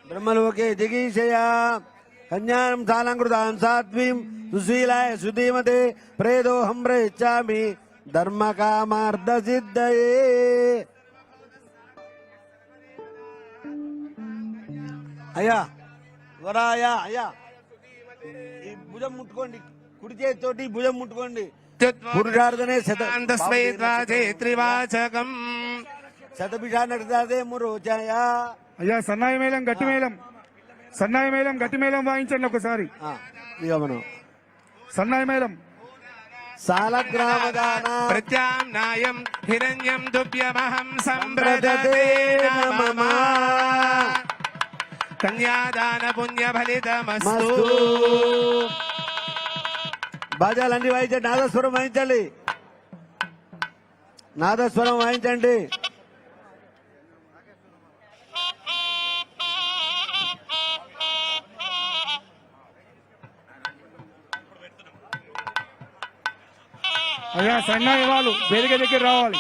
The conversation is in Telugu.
బ్రహ్మలోకే జిగీషయా కన్యాం సాలంకృతాం సాత్వీం సుశీలాయ సుధీమతే ప్రేదోహం ప్రయచ్చామి ధర్మకామార్థ సిద్ధయే. అయ్యా వరాయా అయ్యా ఈ భుజం ముట్టుకోండి, కుడి చేతితోటి భుజం ముట్టుకోండి. పురుషార్థనే త్రివాచకం శతభిషాన్నదే మురోచాయ. అయ్యా సన్నాయి మేళం గట్టి మేళం, సన్నాయి మేళం గట్టి మేళం వాయించండి ఒకసారి. ఇక మనం సన్నాయి మేళం. సాలగ్రామదాన ప్రత్యామ్నాయం హిరణ్యం దుభ్యమహం సంప్రదతే నమః. కన్యాదాన పుణ్య ఫలితమస్తు. బాజాలన్నీ వాయించండి, నాదస్వరం వాయించండి, నాదస్వరం వాయించండి. అయ్యా సన్నాయి వాళ్ళు వేదిక దగ్గర రావాలి.